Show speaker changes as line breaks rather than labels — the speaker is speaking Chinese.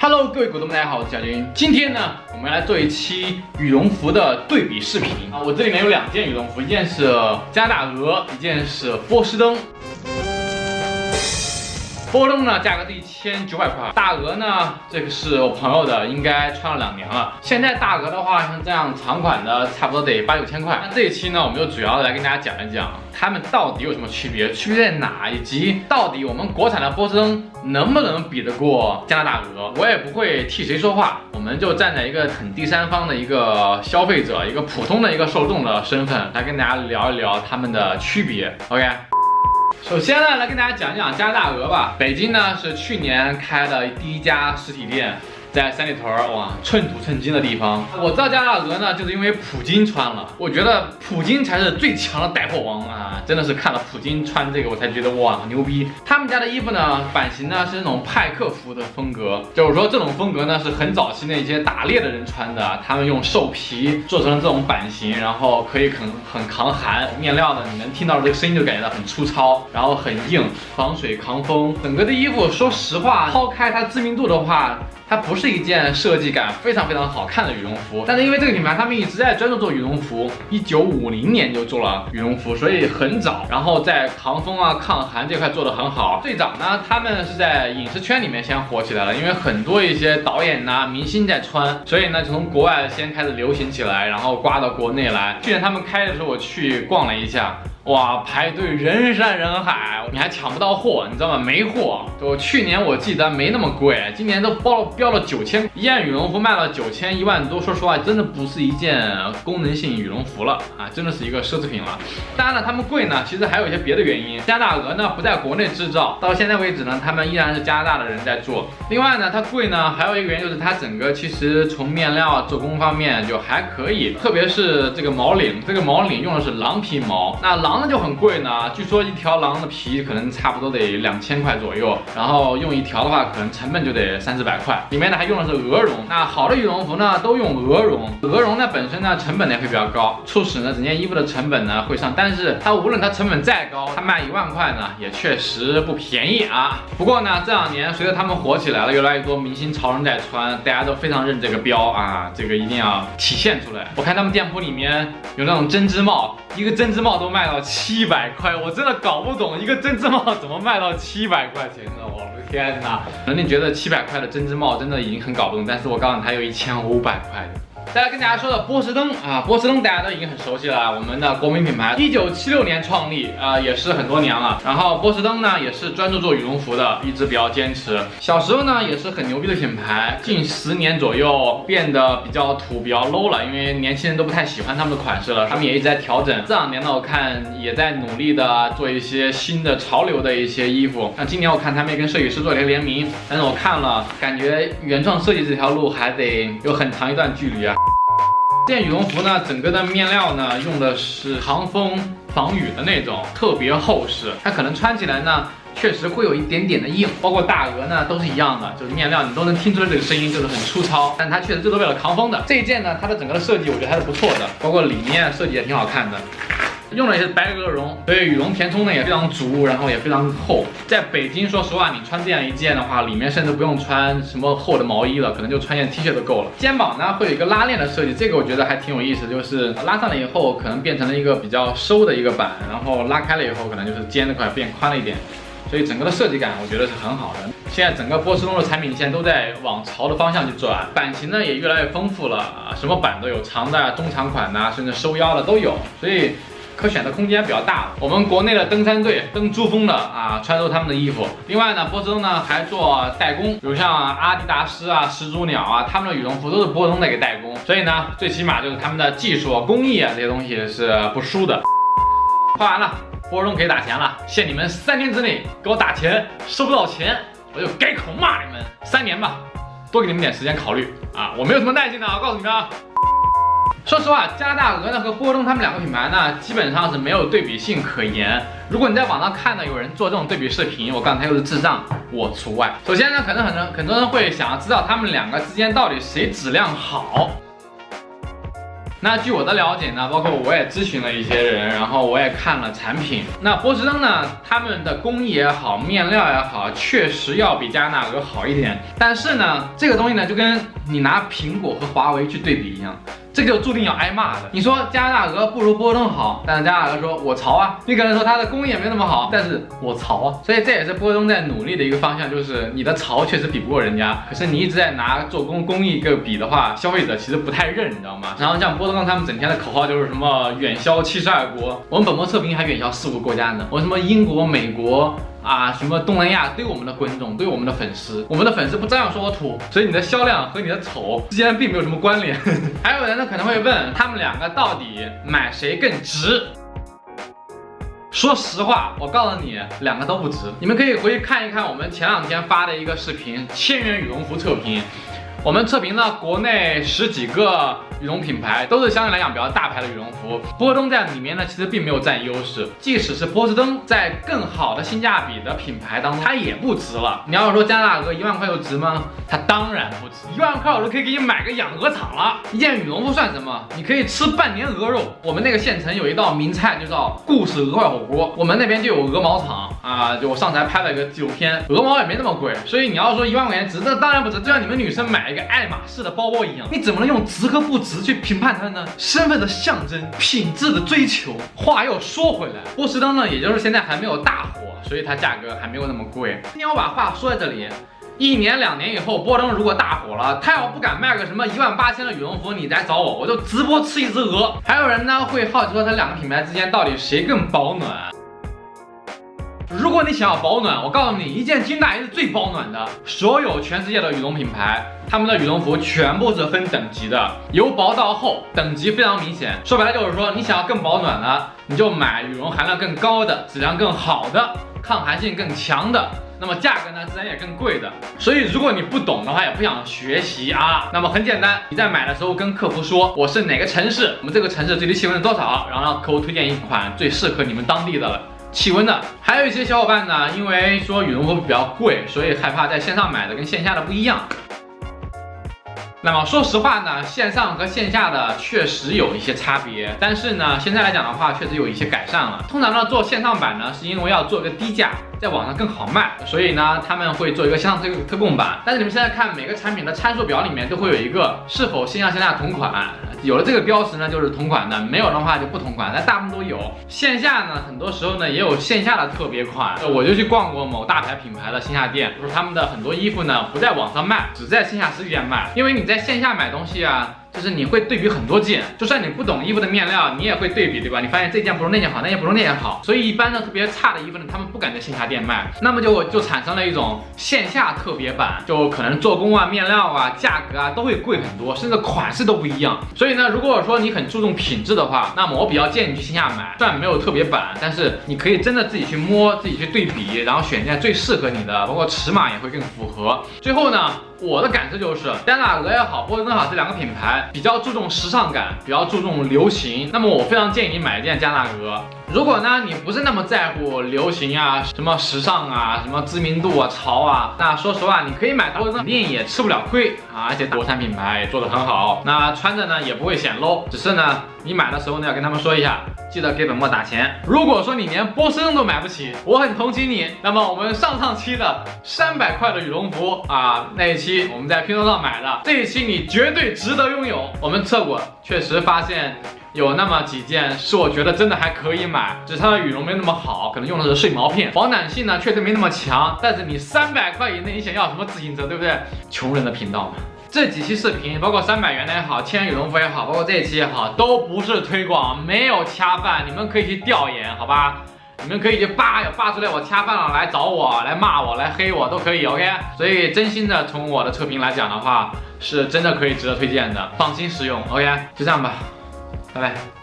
Hello， 各位股东们，大家好，我是小军。今天呢，我们来做一期羽绒服的对比视频啊。我这里面有2件羽绒服，一件是加拿大鹅，一件是波士登。波登呢，价格是1900块，大鹅呢，这个是我朋友的，应该穿了2年了。现在大鹅的话，像这样长款的，差不多得8、9千块。那这一期呢，我们就主要来跟大家讲一讲，它们到底有什么区别，区别在哪，以及到底我们国产的波士登能不能比得过加拿大鹅。我也不会替谁说话，我们就站在一个很第三方的一个消费者，一个普通的一个受众的身份，来跟大家聊一聊它们的区别。OK。首先呢，来跟大家讲讲加拿大鹅吧。北京呢是去年开的第1家实体店，在三里屯哇，寸土寸金的地方。我知道加拿大鹅呢，就是因为普京穿了，我觉得普京才是最强的带货王啊！真的是看了普京穿这个，我才觉得哇，牛逼。他们家的衣服呢，版型呢是那种派克服的风格，就是说这种风格呢是很早期那些打猎的人穿的，他们用兽皮做成了这种版型，然后可以很抗寒，面料呢你能听到这个声音就感觉到很粗糙，然后很硬，防水抗风。整个的衣服，说实话，抛开它知名度的话，它不是一件设计感非常好看的羽绒服，但是因为这个品牌他们一直在专注做羽绒服，1950年就做了羽绒服，所以很早，然后在抗风啊、抗寒这块做得很好。最早呢，他们是在影视圈里面先火起来了，因为很多一些导演呐、明星在穿，所以呢从国外先开始流行起来，然后刮到国内来。去年他们开的时候，我去逛了一下。哇，排队人山人海，你还抢不到货，你知道吗？没货。就去年我记得没那么贵，今年都标了9000，一件羽绒服卖了9000、1万多。说实话，真的不是一件功能性羽绒服了啊，真的是一个奢侈品了。当然了，他们贵呢，其实还有一些别的原因。加拿大鹅呢不在国内制造，到现在为止呢，他们依然是加拿大的人在做。另外呢，它贵呢，还有一个原因就是它整个其实从面料做工方面就还可以，特别是这个毛领，这个毛领用的是狼皮毛，那狼呢就很贵呢，据说一条狼的皮可能差不多得2000块左右，然后用1条的话，可能成本就得300-400块。里面呢还用的是鹅绒，那好的羽绒服呢都用鹅绒，鹅绒呢本身呢成本呢会比较高，促使呢整件衣服的成本呢会上，但是它无论它成本再高，它卖1万块呢也确实不便宜啊。不过呢这2年随着他们火起来了，越来越多明星潮人在穿，大家都非常认这个标啊，这个一定要体现出来。我看他们店铺里面有那种针织帽，一个针织帽都卖到700块，我真的搞不懂一个针织帽怎么卖到700块钱呢？我的天哪！可能你觉得700块的针织帽真的已经很搞不懂，但是我告诉你，它有1500块的。再来跟大家说的波士登啊，波士登大家都已经很熟悉了，我们的国民品牌，1976年创立也是很多年了。然后波士登呢也是专注做羽绒服的，一直比较坚持。小时候呢也是很牛逼的品牌，近10年左右变得比较土、比较 low 了，因为年轻人都不太喜欢他们的款式了，他们也一直在调整。这2年呢，我看也在努力的做一些新的潮流的一些衣服。那今年我看他们也跟设计师做了一个联名，但是我看了，感觉原创设计这条路还得有很长一段距离啊。这件羽绒服呢，整个的面料呢用的是抗风防雨的那种，特别厚实。它可能穿起来呢，确实会有一点点的硬，包括大鹅呢都是一样的，就是面料你都能听出来这个声音，就是很粗糙，但它确实就是为了抗风的。这一件呢，它的整个的设计我觉得还是不错的，包括里面设计也挺好看的。用的也是白鹅绒，所以羽绒填充呢也非常足，然后也非常厚。在北京，说实话，你穿这样一件的话，里面甚至不用穿什么厚的毛衣了，可能就穿件 T 恤就够了。肩膀呢会有一个拉链的设计，这个我觉得还挺有意思，就是拉上了以后可能变成了一个比较收的一个版，然后拉开了以后可能就是肩这块变宽了一点。所以整个的设计感我觉得是很好的。现在整个波士登的产品线都在往潮的方向去转，版型呢也越来越丰富了啊，什么版都有，长的、中长款的，甚至收腰的都有，所以可选的空间比较大。我们国内的登山队、登珠峰的啊，穿都是他们的衣服。另外呢，波士登呢还做代工，比如像阿迪达斯啊、始祖鸟啊，他们的羽绒服都是波士登在给代工。所以呢，最起码就是他们的技术、工艺啊这些东西是不输的。画完了，波士登可以打钱了，限你们3天之内给我打钱，收不到钱我就改口骂你们。3年吧，多给你们点时间考虑啊，我没有什么耐心的，我告诉你们啊。说实话，加拿大鹅呢和波士登他们2个品牌呢，基本上是没有对比性可言。如果你在网上看到有人做这种对比视频，我告诉他又是智障，我除外。首先呢，可能很多人会想要知道他们2个之间到底谁质量好。那据我的了解呢，包括我也咨询了一些人，然后我也看了产品。那波司登呢，他们的工艺也好，面料也好，确实要比加拿大鹅好一点。但是呢，这个东西呢，就跟你拿苹果和华为去对比一样。这个就注定要挨骂的。你说加拿大鹅不如波司登好，但是加拿大鹅说我潮啊。你可能说它的工艺也没那么好，但是我潮啊。所以这也是波司登在努力的一个方向，就是你的潮确实比不过人家，可是你一直在拿做工艺个比的话，消费者其实不太认，你知道吗？然后像波司登他们整天的口号就是什么远销72国，我们本波测评还远销4、5个国家呢。我什么英国、美国。什么东南亚对我们的观众，对我们的粉丝，我们的粉丝不照样说我土，所以你的销量和你的丑之间并没有什么关联。还有人呢可能会问，他们两个到底买谁更值？说实话，我告诉你，两个都不值。你们可以回去看一看我们前2天发的一个视频，1000元羽绒服测评。我们测评了国内10几个羽绒品牌，都是相对来讲比较大牌的羽绒服。波司登在里面呢，其实并没有占优势。即使是波司登在更好的性价比的品牌当中，它也不值了。你要是说加拿大鹅1万块就值吗？它当然不值。1万块我都可以给你买个养鹅场了。一件羽绒服算什么？你可以吃半年鹅肉。我们那个县城有一道名菜，就叫故事鹅块火锅。我们那边就有鹅毛厂啊，就我上次还拍了一个纪录片，鹅毛也没那么贵。所以你要说1万块钱值，这当然不值。就像你们女生买一个爱马仕的包包一样，你怎么能用值和不值去评判它呢？身份的象征，品质的追求。话又说回来，波司登呢，也就是现在还没有大火，所以它价格还没有那么贵。今天我把话说在这里，1年2年以后，波司登如果大火了，他要不敢卖个什么18000的羽绒服，你来找我，我就直播吃一只鹅。还有人呢会好奇说，它两个品牌之间到底谁更保暖？如果你想要保暖，我告诉你，一件军大衣是最保暖的。所有全世界的羽绒品牌，他们的羽绒服全部是分等级的，由薄到厚，等级非常明显。说白了就是说，你想要更保暖的，你就买羽绒含量更高的、质量更好的、抗寒性更强的。那么价格呢，自然也更贵的。所以如果你不懂的话，也不想学习啊，那么很简单，你在买的时候跟客服说我是哪个城市，我们这个城市最低气温是多少，然后让客户推荐一款最适合你们当地的气温的。还有一些小伙伴呢，因为说羽绒服比较贵，所以害怕在线上买的跟线下的不一样。那么说实话呢，线上和线下的确实有一些差别，但是呢，现在来讲的话，确实有一些改善了。通常呢，做线上版呢，是因为要做一个低价，在网上更好卖，所以呢，他们会做一个线上特供版。但是你们现在看每个产品的参数表里面都会有一个是否线上线下同款，有了这个标识呢，就是同款的；没有的话就不同款，但大部分都有。线下呢，很多时候呢也有线下的特别款。我就去逛过某大牌品牌的线下店，就是他们的很多衣服呢不在网上卖，只在线下实体店卖，因为你在线下买东西啊。就是你会对比很多件，就算你不懂衣服的面料，你也会对比，对吧？你发现这件不如那件好，那件不如那件好，所以一般呢特别差的衣服呢，他们不敢在线下店卖，那么就产生了一种线下特别版，就可能做工啊、面料啊、价格啊都会贵很多，甚至款式都不一样。所以呢，如果说你很注重品质的话，那么我比较建议你去线下买，虽然没有特别版，但是你可以真的自己去摸、自己去对比，然后选一件最适合你的，包括尺码也会更符合。最后呢，我的感受就是加拿大鹅也好，波司登好，这两个品牌比较注重时尚感，比较注重流行。那么我非常建议你买一件加拿大鹅。如果呢你不是那么在乎流行啊、什么时尚啊、什么知名度啊、潮啊，那说实话你可以买波司登，肯定也吃不了亏啊，而且国产品牌也做得很好，那穿着呢也不会显 low。只是呢你买的时候呢要跟他们说一下，记得给本末打钱。如果说你连波司登都买不起，我很同情你。那么我们上期的300块的羽绒服啊，那一期我们在拼多多上买的，这一期你绝对值得拥有。我们测过，确实发现有那么几件是我觉得真的还可以买，只是它的羽绒没那么好，可能用的是碎毛片，保暖性呢确实没那么强。但是你300块以内，你想要什么自行车，对不对？穷人的频道嘛。这几期视频，包括300元的也好，1000元羽绒服也好，包括这一期也好，都不是推广，没有恰饭，你们可以去调研，好吧？你们可以去扒出来我恰饭了，来找我，来骂我，来黑我都可以 ，OK？ 所以真心的从我的测评来讲的话，是真的可以值得推荐的，放心使用 ，OK？ 就这样吧，拜拜。